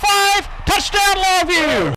5. Touchdown, Longview.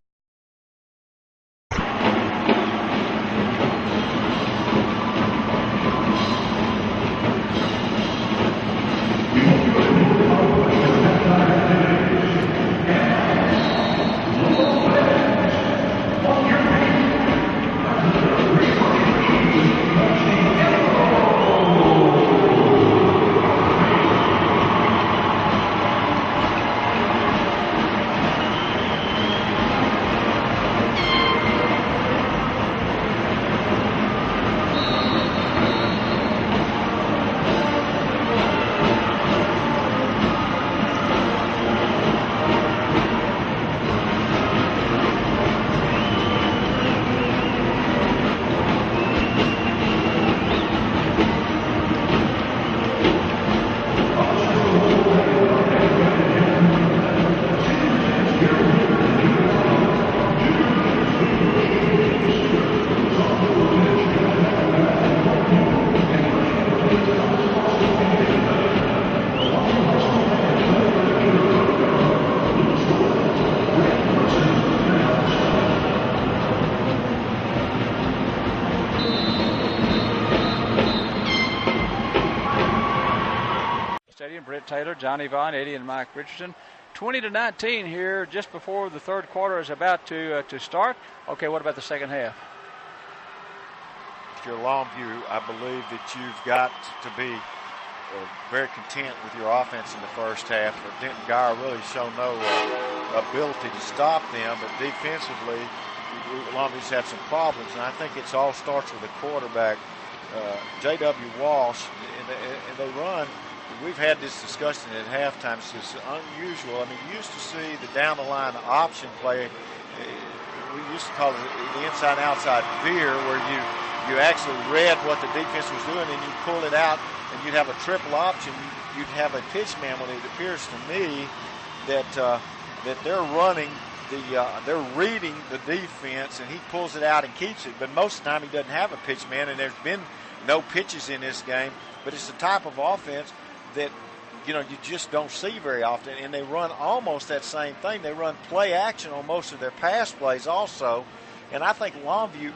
Britt Taylor, Johnny Vaughn, Eddie, and Mike Richardson. 20-19 here just before the third quarter is about to start. Okay, what about the second half? If you're Longview, I believe that you've got to be very content with your offense in the first half. Denton Guyer really shown no ability to stop them, but defensively, Longview's had some problems, and I think it all starts with the quarterback, J.W. Walsh, and they run. We've had this discussion at halftime. It's unusual. I mean, you used to see the down-the-line option play. We used to call it the inside-outside veer, where you actually read what the defense was doing and you pull it out and you'd have a triple option. You'd have a pitch man. When it appears to me that they're running they're reading the defense and he pulls it out and keeps it. But most of the time he doesn't have a pitch man, and there's been no pitches in this game. But it's the type of offense that, you just don't see very often, and they run almost that same thing. They run play action on most of their pass plays also, and I think Longview,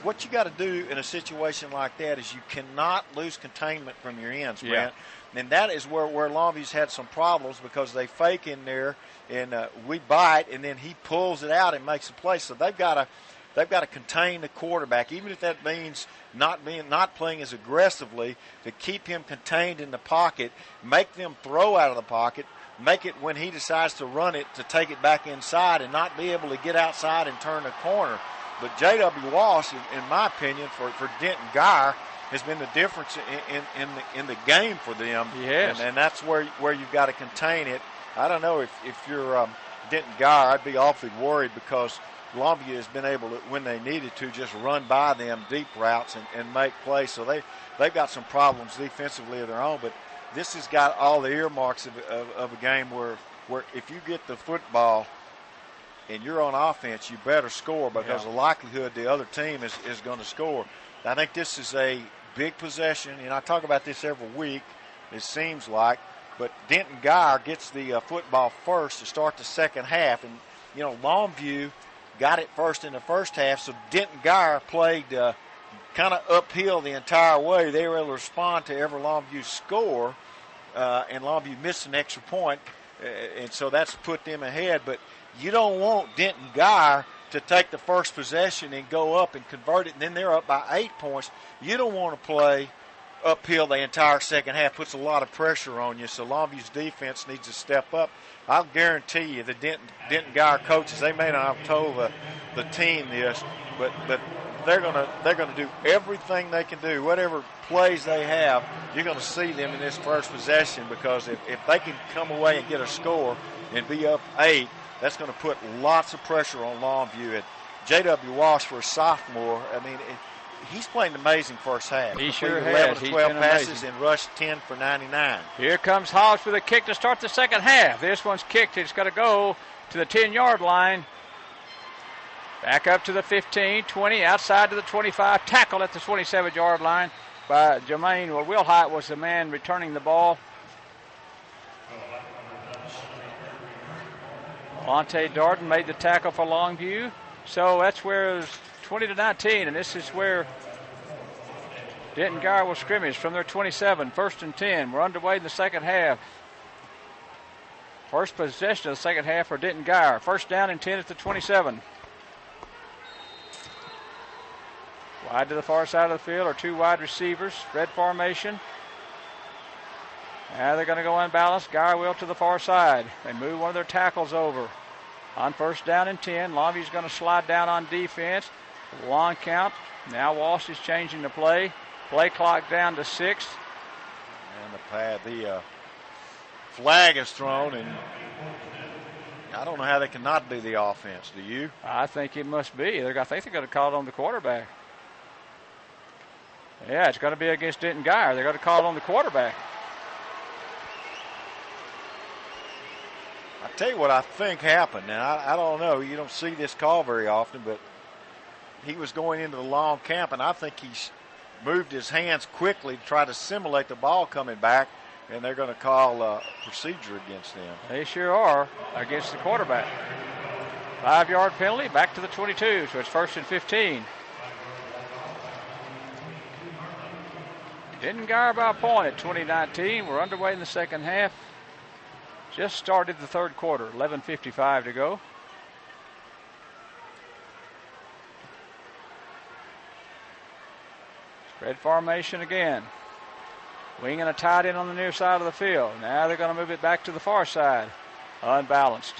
what you got to do in a situation like that is you cannot lose containment from your ends, Brent. Yeah. And that is where Longview's had some problems, because they fake in there and we bite, and then he pulls it out and makes a play. So they've got to contain the quarterback, even if that means not playing as aggressively, to keep him contained in the pocket, make them throw out of the pocket, make it when he decides to run it to take it back inside and not be able to get outside and turn the corner. But J.W. Walsh, in my opinion, for Denton Guyer, has been the difference in the game for them. Yes. And that's where you've got to contain it. I don't know if you're Denton Guyer, I'd be awfully worried, because Longview has been able to, when they needed to, just run by them deep routes and make plays. So they've got some problems defensively of their own. But this has got all the earmarks of a game where if you get the football and you're on offense, you better score, because the likelihood the other team is going to score. I think this is a big possession, and I talk about this every week, it seems like. But Denton Guyer gets the football first to start the second half. And, Longview got it first in the first half, so Denton Guyer played kind of uphill the entire way. They were able to respond to every Longview score, and Longview missed an extra point, and so that's put them ahead. But you don't want Denton Guyer to take the first possession and go up and convert it, and then they're up by 8 points. You don't want to play uphill the entire second half. Puts a lot of pressure on you, so Longview's defense needs to step up. I'll guarantee you the Denton Guyer coaches, they may not have told the team this, but they're gonna do everything they can do. Whatever plays they have, you're going to see them in this first possession, because if they can come away and get a score and be up 8, that's going to put lots of pressure on Longview. And J.W. Walsh, for a sophomore, I mean, he's playing an amazing first half. He sure has. 11 to 12 passes and rushed 10 for 99. Here comes Hobbs with a kick to start the second half. This one's kicked. It's got to go to the 10-yard line. Back up to the 15, 20, outside to the 25. Tackle at the 27-yard line by Jermaine. Well, Will Hyatt was the man returning the ball. Monte Darden made the tackle for Longview. So that's where it was 20-19, and this is where Denton Guyer will scrimmage from their 27, 1st and 10. We're underway in the second half. First possession of the second half for Denton Guyer. 1st down and 10 at the 27. Wide to the far side of the field are two wide receivers. Spread formation. Now they're going to go unbalanced. Guyer will to the far side. They move one of their tackles over. On 1st down and 10, Longview's going to slide down on defense. Long count. Now Walsh is changing the play. Play clock down to 6. And the flag is thrown, and I don't know how they cannot be the offense. Do you? I think it must be. I think they're going to call it on the quarterback. Yeah, it's going to be against Denton Guyer. They're going to call it on the quarterback. I tell you what I think happened. Now, I don't know. You don't see this call very often, but he was going into the long camp, and I think he's moved his hands quickly to try to simulate the ball coming back, and they're going to call a procedure against them. They sure are, against the quarterback. 5-yard penalty, back to the 22, so it's 1st and 15. Denton Guyer by a point at 20-19. We're underway in the second half. Just started the third quarter, 11:55 to go. Spread formation again. Wing and a tight end on the near side of the field. Now they're going to move it back to the far side. Unbalanced.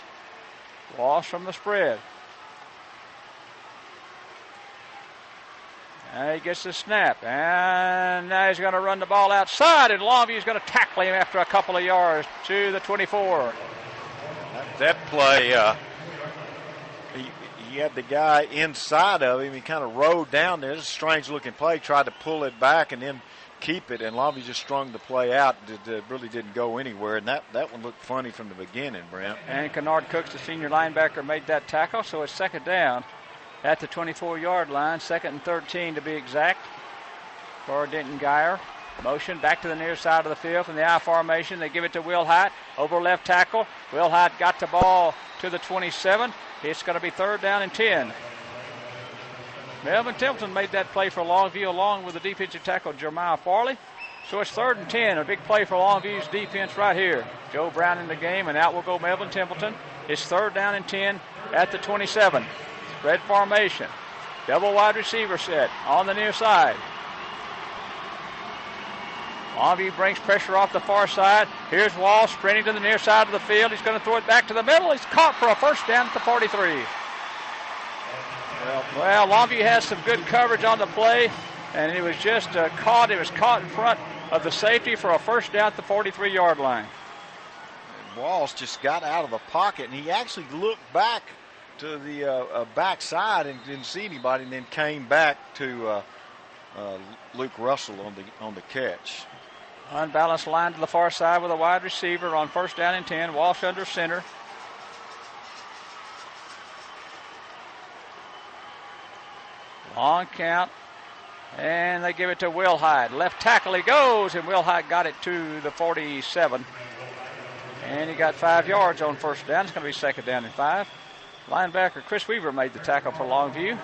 Walsh from the spread. Now he gets the snap. And now he's going to run the ball outside, and Longview's going to tackle him after a couple of yards to the 24. That play, he had the guy inside of him. He kind of rode down there. It's a strange-looking play. Tried to pull it back and then keep it, and Longview just strung the play out. It really didn't go anywhere, and that one looked funny from the beginning, Brent. And Kennard Cooks, the senior linebacker, made that tackle, so it's 2nd down at the 24-yard line, 2nd and 13 to be exact for Denton Guyer. Motion back to the near side of the field from the I formation. They give it to Will Hyatt over left tackle. Will Hyatt got the ball to the 27. It's going to be 3rd down and 10. Melvin Templeton made that play for Longview along with the defensive tackle Jeremiah Farley. So it's 3rd and 10, a big play for Longview's defense right here. Joe Brown in the game, and out will go Melvin Templeton. It's 3rd down and 10 at the 27. Spread formation. Double wide receiver set on the near side. Longview brings pressure off the far side. Here's Walsh sprinting to the near side of the field. He's going to throw it back to the middle. He's caught for a 1st down at the 43. Well, Longview has some good coverage on the play, and it was just caught. It was caught in front of the safety for a 1st down at the 43-yard line. And Walsh just got out of the pocket, and he actually looked back to the backside and didn't see anybody, and then came back to Luke Russell on the catch. Unbalanced line to the far side with a wide receiver on 1st down and 10. Walsh under center. Long count. And they give it to Will Hyde. Left tackle he goes, and Will Hyde got it to the 47. And he got 5 yards on 1st down. It's going to be 2nd down and 5. Linebacker Chris Weaver made the tackle for Longview.